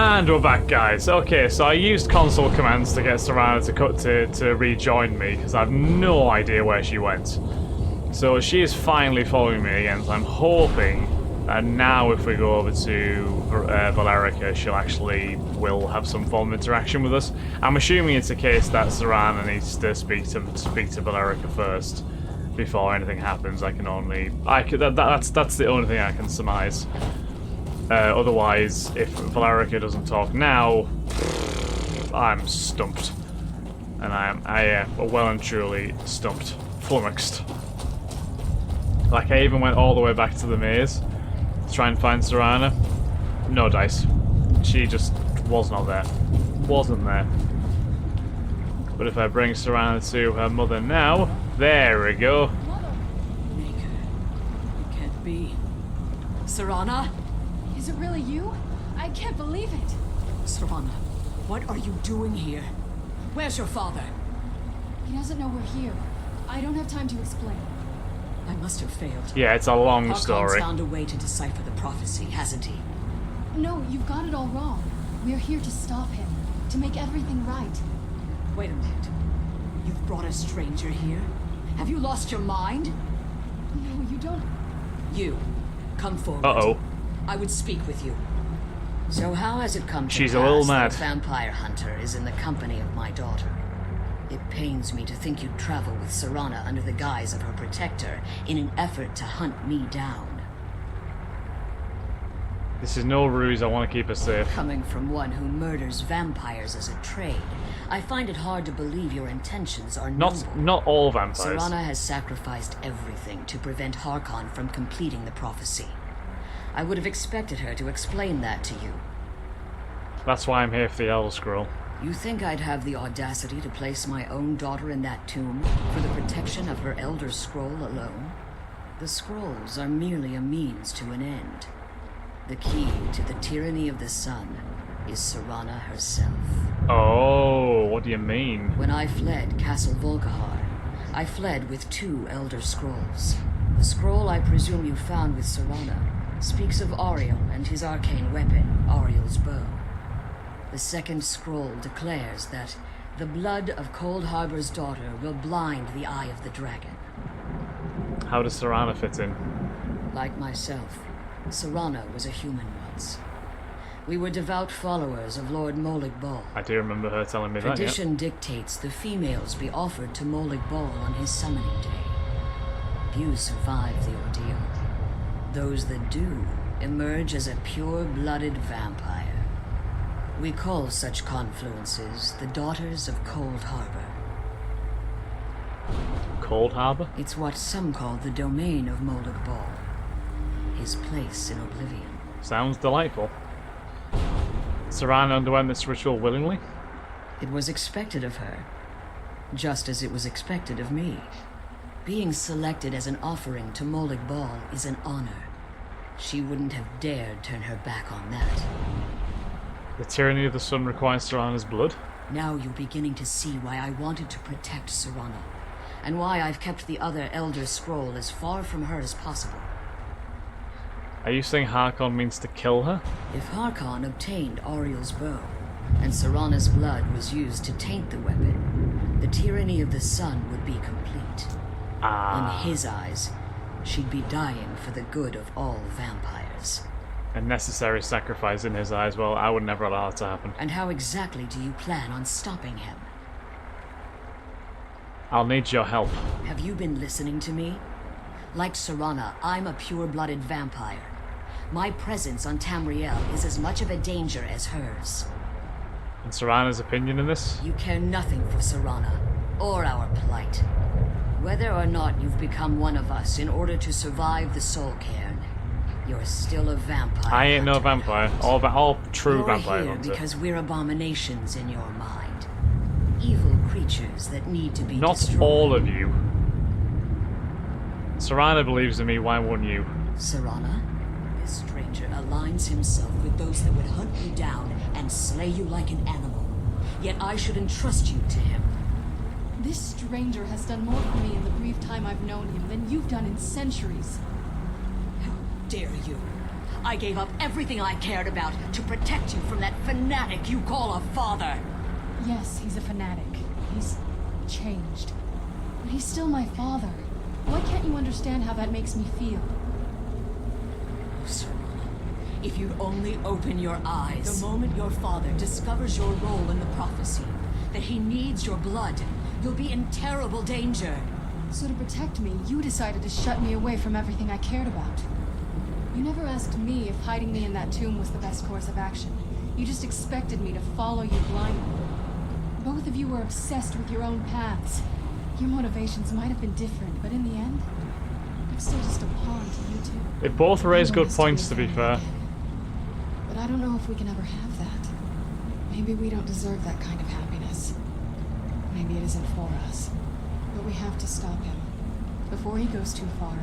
And we're back, guys. Okay, so I used console commands to get Serana to rejoin me, because I have no idea where she went. So she is finally following me again, so I'm hoping that now if we go over to Valerica, she'll actually will have some form of interaction with us. I'm assuming it's a case that Serana needs to speak to Valerica first before anything happens. That's the only thing I can surmise. Otherwise, if Valerica doesn't talk now, I'm stumped. And I am well and truly stumped. Flummoxed. Like, I even went all the way back to the maze to try and find Serana. No dice. She just was not there. Wasn't there. But if I bring Serana to her mother now, there we go. Maker, it can't be. Serana? Is it really you? I can't believe it. Serana, what are you doing here? Where's your father? He doesn't know we're here. I don't have time to explain. I must have failed. Yeah, it's a long Harkon's story. Found a way to decipher the prophecy, hasn't he? No, you've got it all wrong. We're here to stop him, to make everything right. Wait a minute. You've brought a stranger here? Have you lost your mind? No, you don't. You, come forward. Uh-oh. I would speak with you. So how has it come to She's pass a little that mad. a vampire hunter is in the company of my daughter? It pains me to think you'd travel with Serana under the guise of her protector in an effort to hunt me down. This is no ruse, I want to keep her safe. Coming from one who murders vampires as a trade, I find it hard to believe your intentions are noble. Not all vampires. Serana has sacrificed everything to prevent Harkon from completing the prophecy. I would have expected her to explain that to you. That's why I'm here for the Elder Scroll. You think I'd have the audacity to place my own daughter in that tomb for the protection of her Elder Scroll alone? The scrolls are merely a means to an end. The key to the tyranny of the sun is Serana herself. Oh, what do you mean? When I fled Castle Volkihar, I fled with 2 Elder Scrolls. The scroll I presume you found with Serana speaks of Auriel and his arcane weapon, Auriel's bow. The second scroll declares that the blood of Cold Harbor's daughter will blind the eye of the dragon. How does Serana fit in? Like myself, Serana was a human once. We were devout followers of Lord Molig Bal. I do remember her telling me that, yeah. Tradition dictates the females be offered to Molig Bal on his summoning day. Few survive the ordeal. Those that do emerge as a pure-blooded vampire. We call such confluences the Daughters of Cold Harbor. Cold Harbor? It's what some call the domain of Molig Bal. His place in oblivion. Sounds delightful. Serana underwent this ritual willingly? It was expected of her, just as it was expected of me. Being selected as an offering to Molig Bal is an honor. She wouldn't have dared turn her back on that. The tyranny of the sun requires Serana's blood? Now you're beginning to see why I wanted to protect Serana, and why I've kept the other Elder Scroll as far from her as possible. Are you saying Harkon means to kill her? If Harkon obtained Auriel's bow, and Serana's blood was used to taint the weapon, the tyranny of the sun would be complete. In his eyes, she'd be dying for the good of all vampires. A necessary sacrifice in his eyes. Well, I would never allow it to happen. And how exactly do you plan on stopping him? I'll need your help. Have you been listening to me? Like Serana, I'm a pure-blooded vampire. My presence on Tamriel is as much of a danger as hers. And Serana's opinion in this? You care nothing for Serana, or our plight. Whether or not you've become one of us in order to survive the Soul Cairn, you're still a vampire. I ain't no vampire. All true You're vampire here hunter. because we're abominations in your mind. Evil creatures that need to be Not destroyed. all of you. Serana believes in me, why wouldn't you? Serana, this stranger aligns himself with those that would hunt you down and slay you like an animal. Yet I should entrust you to him. This stranger has done more for me in the brief time I've known him than you've done in centuries. How dare you? I gave up everything I cared about to protect you from that fanatic you call a father. Yes, he's a fanatic. He's changed. But he's still my father. Why can't you understand how that makes me feel? Oh, Serana, if you'd only open your eyes. The moment your father discovers your role in the prophecy, that he needs your blood, you'll be in terrible danger. So to protect me, you decided to shut me away from everything I cared about. You never asked me if hiding me in that tomb was the best course of action. You just expected me to follow you blindly. Both of you were obsessed with your own paths. Your motivations might have been different, but in the end, I'm still just a pawn to you two. They both raise I good want us points, to be be family fair. again. But I don't know if we can ever have that. Maybe we don't deserve that kind of happiness. Maybe it isn't for us. But we have to stop him before he goes too far.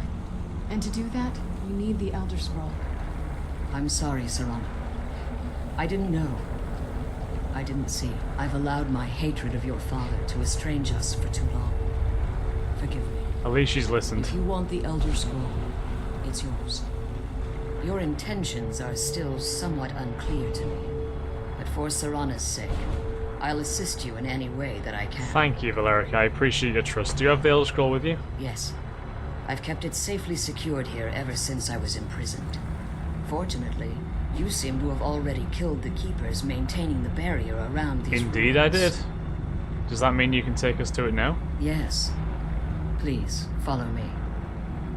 And to do that, we need the Elder Scroll. I'm sorry, Serana. I didn't know. I didn't see. I've allowed my hatred of your father to estrange us for too long. Forgive me. At least she's listened. If you want the Elder Scroll, it's yours. Your intentions are still somewhat unclear to me, but for Serana's sake, I'll assist you in any way that I can. Thank you, Valerica. I appreciate your trust. Do you have the Elder Scroll with you? Yes. I've kept it safely secured here ever since I was imprisoned. Fortunately, you seem to have already killed the keepers maintaining the barrier around these Indeed, ruins. I did. Does that mean you can take us to it now? Yes. Please, follow me.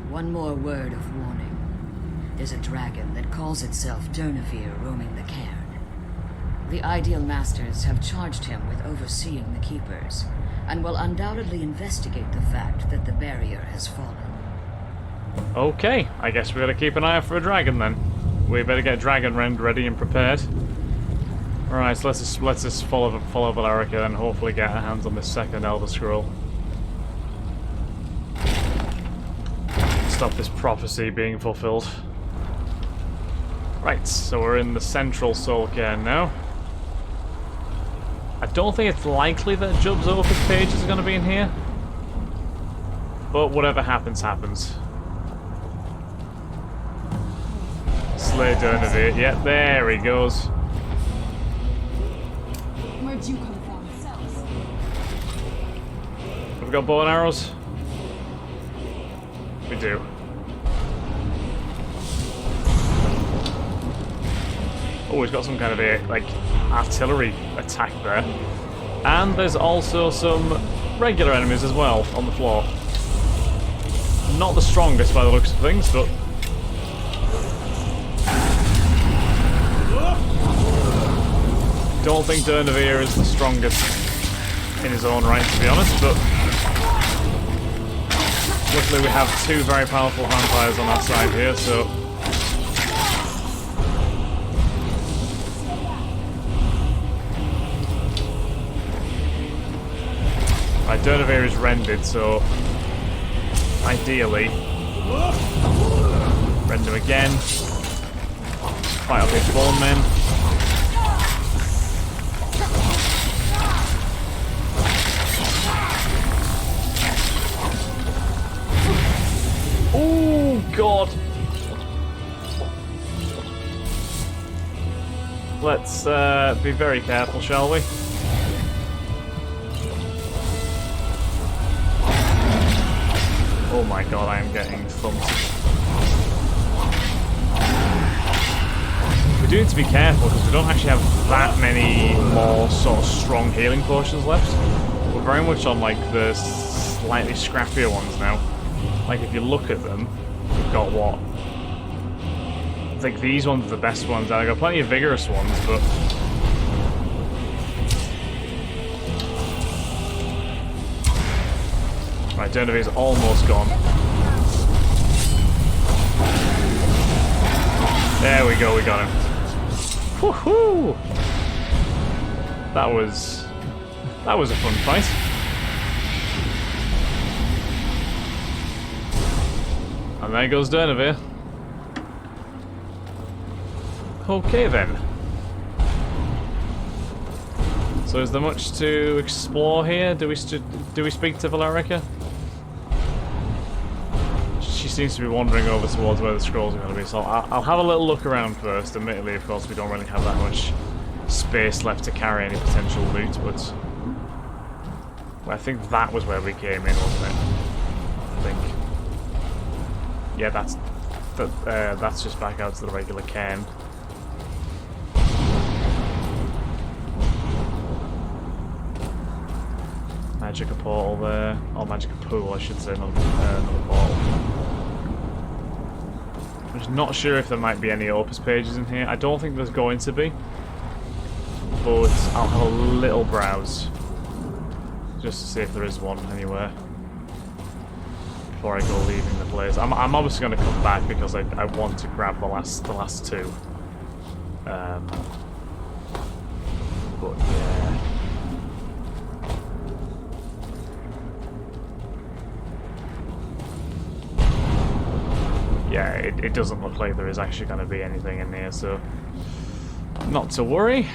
One more word of warning. There's a dragon that calls itself Durnevere roaming the cairn. The Ideal Masters have charged him with overseeing the keepers, and will undoubtedly investigate the fact that the barrier has fallen. Okay, I guess we gotta keep an eye out for a dragon then. We better get Dragon Rend ready and prepared. Alright, so let's just follow Valerica and hopefully get our hands on this second Elder Scroll. Stop this prophecy being fulfilled. Right, so we're in the central soul cairn now. I don't think it's likely that Jub's Opus pages are going to be in here. But whatever happens, happens. Slay Durnevere. Yep, there he goes. Where'd you come from? Have we got bow and arrows? We do. Oh, he's got some kind of a, like, artillery attack there. And there's also some regular enemies as well on the floor. Not the strongest by the looks of things, but... Don't think Durnevere is the strongest in his own right, to be honest, but... Luckily we have two very powerful vampires on our side here, so... Right, Durnevere is rendered, so... Ideally... Render again. Fight up his Bone Men. Oh God! Let's be very careful, shall we? Oh my God, I am getting thumped. We do need to be careful because we don't actually have that many more sort of strong healing potions left. We're very much on like the slightly scrappier ones now. Like, if you look at them, we've got what? I think these ones are the best ones. I've got plenty of vigorous ones, but... Right, Durnevere's almost gone. There we go, we got him. Woohoo! That was a fun fight. And there goes Durnevere. Okay then. So is there much to explore here? Do we speak to Valerica? she seems to be wandering over towards where the scrolls are going to be, so I'll have a little look around first. Admittedly, of course, we don't really have that much space left to carry any potential loot, but well, I think that was where we came in, wasn't it? I think. Yeah, that's just back out to the regular cairn. Magic portal there, or magic pool, I should say, another portal. I'm just not sure if there might be any Opus pages in here. I don't think there's going to be, but I'll have a little browse just to see if there is one anywhere before I go leaving the place. I'm obviously going to come back because I want to grab the last two. But yeah. Yeah, it doesn't look like there is actually going to be anything in here, so not to worry.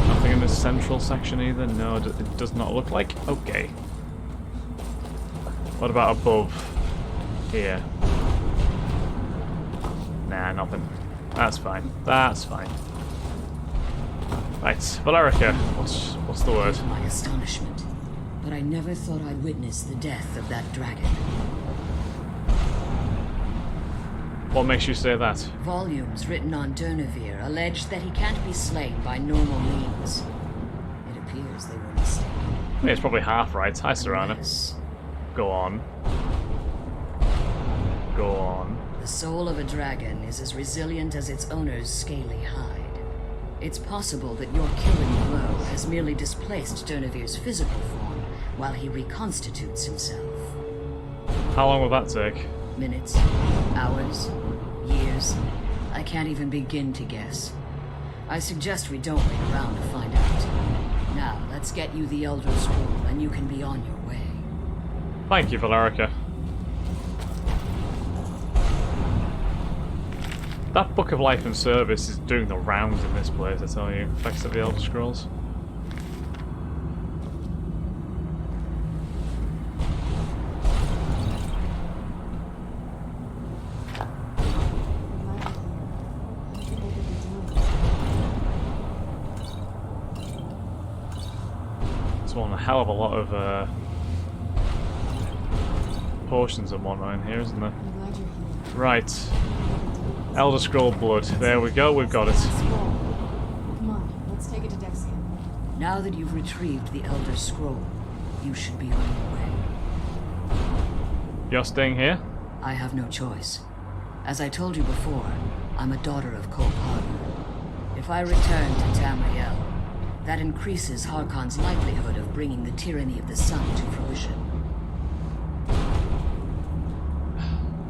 Nothing in this central section either. No, it does not look like. Okay. What about above here? Nah, nothing. That's fine. That's fine. Right, Valerica, what's the word? My astonishment, but I never thought I'd witness the death of that dragon. What makes you say that? Volumes written on Durnevere allege that he can't be slain by normal means. It appears they were mistaken. Yeah, it's probably half right. Hi, Serana. Unless Go on. Go on. the soul of a dragon is as resilient as its owner's scaly hide. It's possible that your killing blow has merely displaced Durnevere's physical form while he reconstitutes himself. How long will that take? Minutes, hours, years. I can't even begin to guess. I suggest we don't wait around to find out. Now, let's get you the Elder Scroll, and you can be on your way. Thank you, Valerica. That Book of Life and Service is doing the rounds in this place, I tell you. Effects of the Elder Scrolls. One a hell of a lot of potions and whatnot in here, isn't there? Right. Elder Scroll blood. There we go, we've got it. Come on, let's take it to Dexia. Now that you've retrieved the Elder Scroll, you should be on your way. You're staying here? I have no choice. As I told you before, I'm a daughter of Cold Harbor. If I return to Tamriel, that increases Harkon's likelihood of bringing the tyranny of the sun to fruition.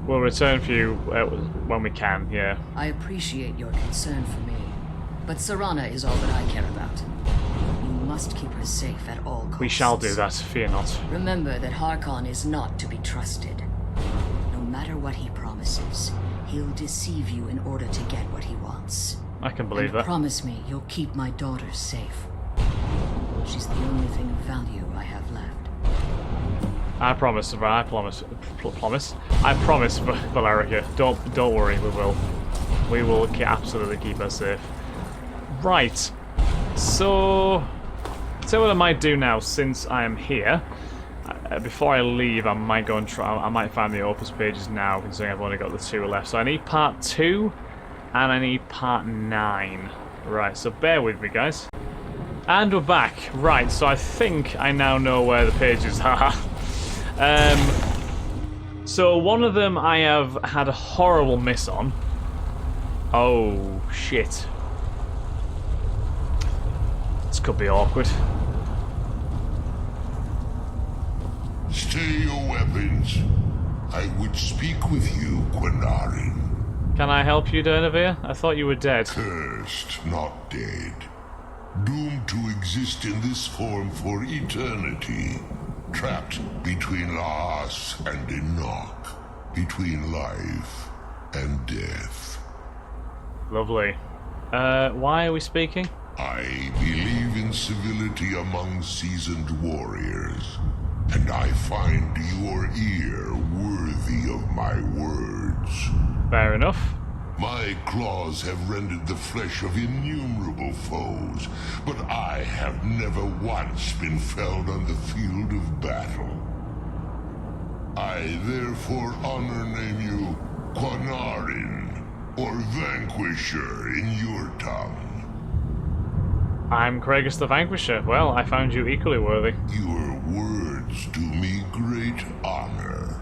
We'll return for you when we can, yeah. I appreciate your concern for me, but Serana is all that I care about. You must keep her safe at all costs. We shall do that, fear not. Remember that Harkon is not to be trusted. No matter what he promises, he'll deceive you in order to get what he wants. I can believe And that. promise me you'll keep my daughter safe. She's the only thing of value I have left. I promise, Valerica. Don't worry, we will. We will absolutely keep her safe. Right. So what I might do now, since I am here. Before I leave, I might go and try. I might find the Opus pages now, considering I've only got the 2 left. So I need part 2, and I need part 9. Right. So bear with me, guys. And we're back. Right. So I think I now know where the pages are. So one of them I have had a horrible miss on. Oh shit. This could be awkward. Stay your weapons. I would speak with you, Quinarin. Can I help you, Durnevere? I thought you were dead. Cursed, not dead. Doomed to exist in this form for eternity. Trapped between Laas and Enoch. Between life and death. Lovely. Why are we speaking? I believe in civility among seasoned warriors. and I find your ear worthy of my words. Fair enough. My claws have rended the flesh of innumerable foes, but I have never once been felled on the field of battle. I therefore honor name you Quanarin, or Vanquisher in your tongue. I'm Kragus the Vanquisher. Well, I found you equally worthy. Your words do me great honor.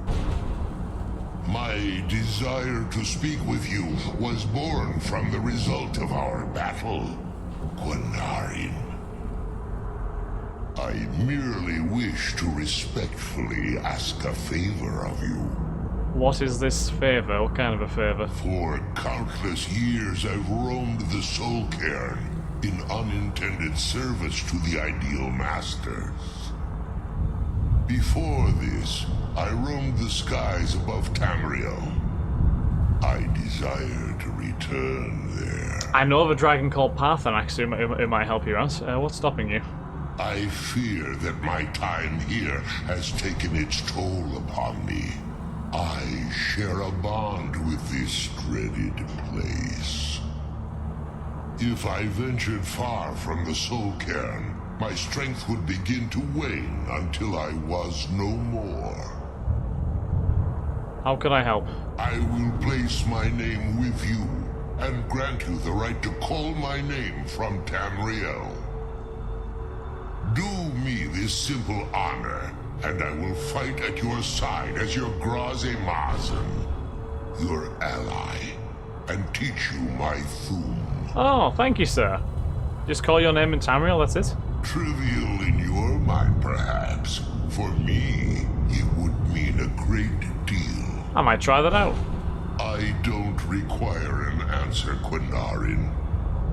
My desire to speak with you was born from the result of our battle, Quanarin. I merely wish to respectfully ask a favor of you. What is this favor? What kind of a favor? For countless years I've roamed the Soul Cairn in unintended service to the Ideal Masters. Before this, I roamed the skies above Tamriel. I desire to return there. I know of a dragon called Parthenax who might help you out. What's stopping you? I fear that my time here has taken its toll upon me. I share a bond with this dreaded place. If I ventured far from the Soul Cairn, my strength would begin to wane until I was no more. How can I help? I will place my name with you and grant you the right to call my name from Tamriel. Do me this simple honor, and I will fight at your side as your Graze Mazen, your ally, and teach you my Thum. Oh, thank you, sir. Just call your name in Tamriel, that's it? Trivial in your mind, perhaps. For me, it would mean a great deal. I might try that out. I don't require an answer, Quanarin.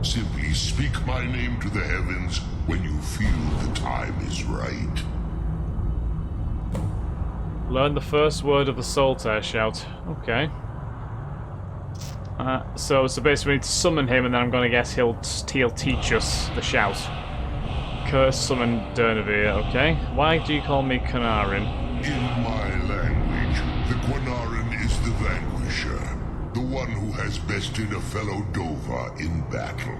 Simply speak my name to the heavens when you feel the time is right. Learn the first word of the Soul Tear shout. Okay. So basically we need to summon him, and then I'm going to guess he'll teach us the shout. Curse summon Durnavir, okay. Why do you call me Quanarin? In my language, the Quanarin is the Vanquisher, the one who has bested a fellow Dova in battle.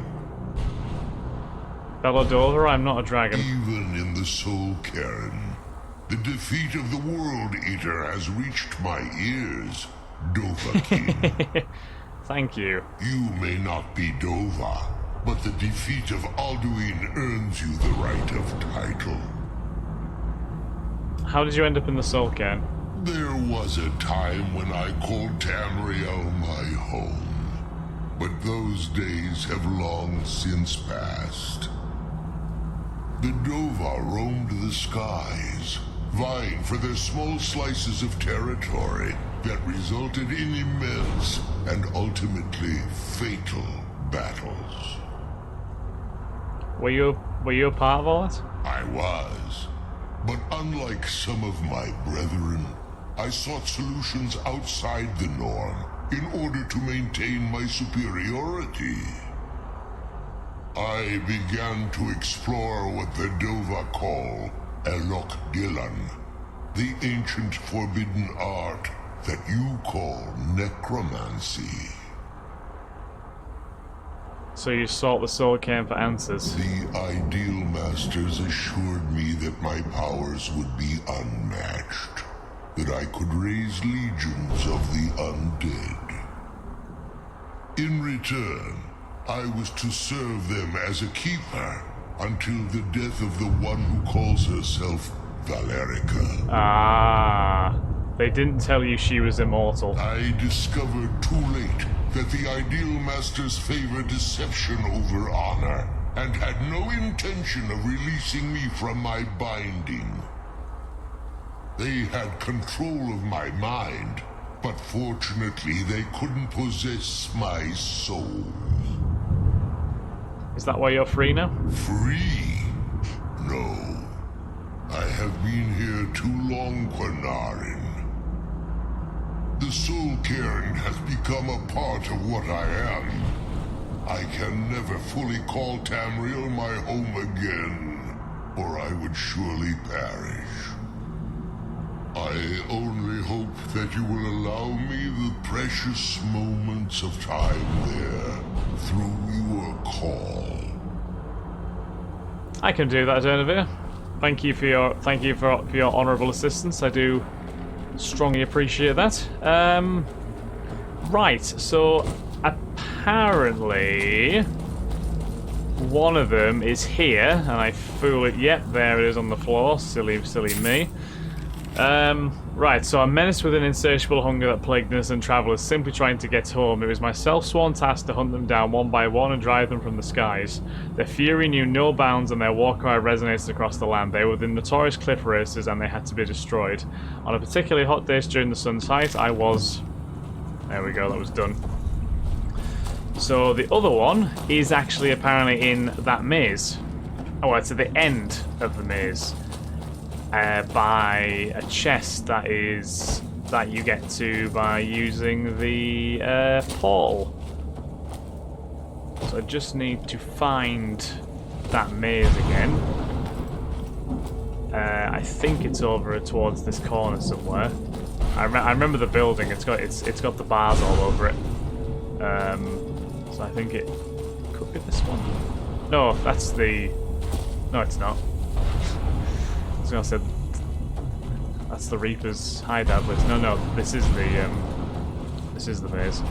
Belladova, I'm not a dragon. Even in the Soul Cairn, the defeat of the World Eater has reached my ears, Dova King. Thank you. You may not be Dova, but the defeat of Alduin earns you the right of title. How did you end up in the Soul Cairn? There was a time when I called Tamriel my home, but those days have long since passed. The Dova roamed the skies, vying for their small slices of territory that resulted in immense and ultimately fatal battles. Were you a part of all that? I was, but unlike some of my brethren, I sought solutions outside the norm in order to maintain my superiority. I began to explore what the Dova call Elok Dilan, the ancient forbidden art that you call necromancy. So you sought the Soul Cairn for answers. The Ideal Masters assured me that my powers would be unmatched, that I could raise legions of the undead. In return, I was to serve them as a keeper until the death of the one who calls herself Valerica. Ah, they didn't tell you she was immortal. I discovered too late that the Ideal Masters favor deception over honor, and had no intention of releasing me from my binding. They had control of my mind, but fortunately they couldn't possess my soul. Is that why you're free now? Free? No. I have been here too long, Quanarin. The Soul Cairn has become a part of what I am. I can never fully call Tamriel my home again, or I would surely perish. I only hope that you will allow me the precious moments of time there through your call. I can do that, Genevieve. Thank you for your honourable assistance. I do strongly appreciate that. Right, so apparently one of them is here, and I fool it. Yep, there it is on the floor. Silly me. Right, so I'm menaced with an insatiable hunger that plagued innocent travellers simply trying to get home. It was my self-sworn task to hunt them down one by one and drive them from the skies. Their fury knew no bounds and their war cry resonated across the land. They were the notorious cliff racers and they had to be destroyed. On a particularly hot day during the sun's height, I was... There we go, that was done. So the other one is actually apparently in that maze. Oh, it's at the end of the maze. By a chest that you get to by using the portal. So I just need to find that maze again. I think it's over towards this corner somewhere. I remember the building. It's got the bars all over it. So I think it could be this one. No, that's the. No, it's not. I said that's the Reaper's hideout, but no, this is the maze.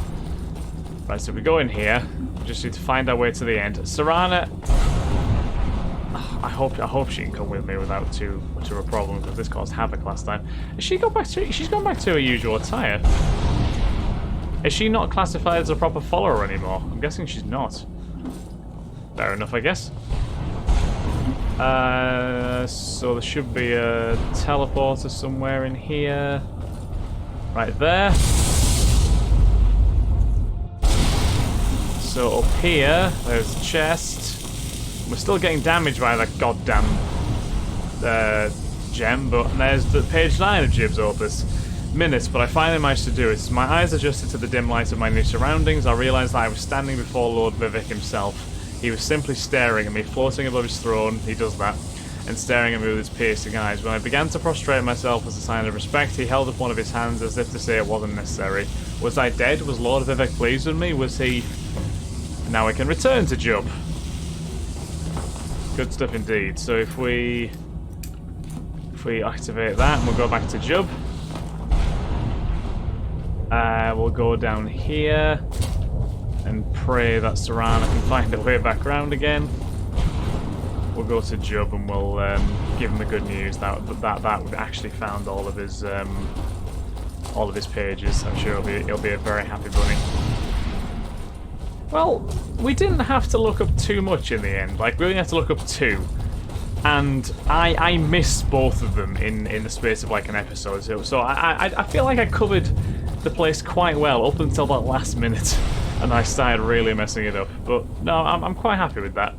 Right, so we go in here. We just need to find our way to the end. Serana, I hope she can come with me without too much of a problem, because this caused havoc last time. She's gone back to her usual attire. Is she not classified as a proper follower anymore? I'm guessing she's not. Fair enough, I guess. So there should be a teleporter somewhere in here. Right there. So up here, there's a chest. We're still getting damaged by that goddamn gem, but there's the page 9 of Jib's Opus. Minutes, but I finally managed to do it. As my eyes adjusted to the dim light of my new surroundings, I realised that I was standing before Lord Vivek himself. He was simply staring at me, floating above his throne, he does that, and staring at me with his piercing eyes. When I began to prostrate myself as a sign of respect, he held up one of his hands as if to say it wasn't necessary. Was I dead? Was Lord Vivek pleased with me? Was he... Now we can return to Jub. Good stuff indeed. So if we activate that, and we'll go back to Jub. We'll go down here and pray that Serana can find her way back round again. We'll go to Jub and we'll give him the good news that we actually found all of his pages. I'm sure he'll be a very happy bunny. Well, we didn't have to look up too much in the end. Like, we only had to look up 2. And I missed both of them in the space of like an episode. So I feel like I covered the place quite well up until that last minute. And I started really messing it up. But no, I'm quite happy with that.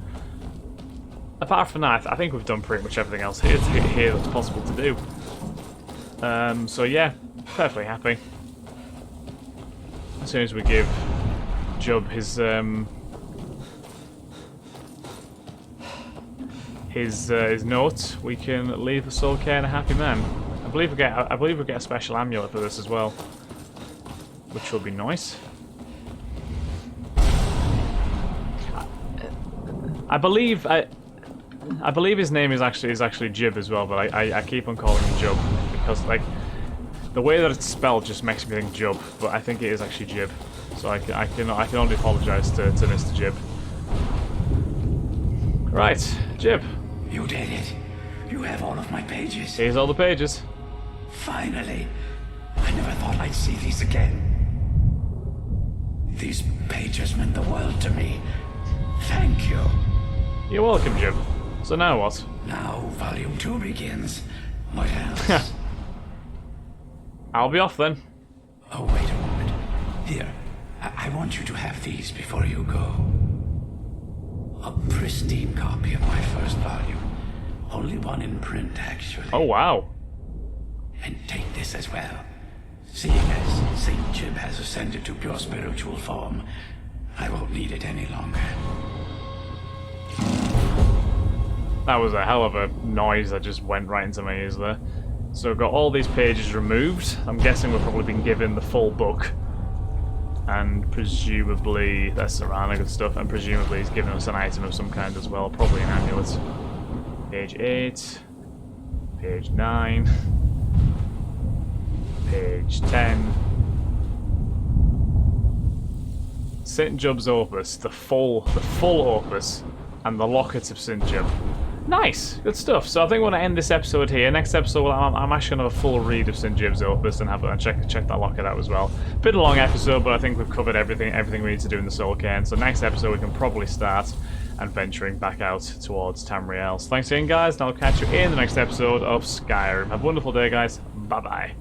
Apart from that, I think we've done pretty much everything else here that's possible to do. So yeah, perfectly happy. As soon as we give Jub his note, we can leave the soul care and a happy man. I believe we get a special amulet for this as well, which will be nice. I believe his name is actually Jib as well, but I keep on calling him Jub because like the way that it's spelled just makes me think Jub, but I think it is actually Jib. So I can only apologise to Mr. Jib. Right, Jib. You did it. You have all of my pages. Here's all the pages. Finally. I never thought I'd see these again. These pages meant the world to me. Thank you. You're welcome, Jib. So now what? Now Volume 2 begins. What else? I'll be off then. Oh, wait a moment. Here, I want you to have these before you go. A pristine copy of my first volume. Only one in print, actually. Oh, wow. And take this as well. Seeing as St. Jib has ascended to pure spiritual form, I won't need it any longer. That was a hell of a noise that just went right into my ears there. So we've got all these pages removed. I'm guessing we've probably been given the full book. And presumably, that's Serana good stuff, and presumably he's given us an item of some kind as well, probably an amulet. Page 8. Page 9. Page 10. St. Job's Opus, the full opus, and the Locket of St. Job. Nice, good stuff. So I think we're going to end this episode here. Next episode, I'm actually going to have a full read of St. Job's Opus and check that locket out as well. Bit of a long episode, but I think we've covered everything we need to do in the Soul Cairn. So next episode, we can probably start adventuring back out towards Tamriel. So thanks again, guys, and I'll catch you in the next episode of Skyrim. Have a wonderful day, guys. Bye-bye.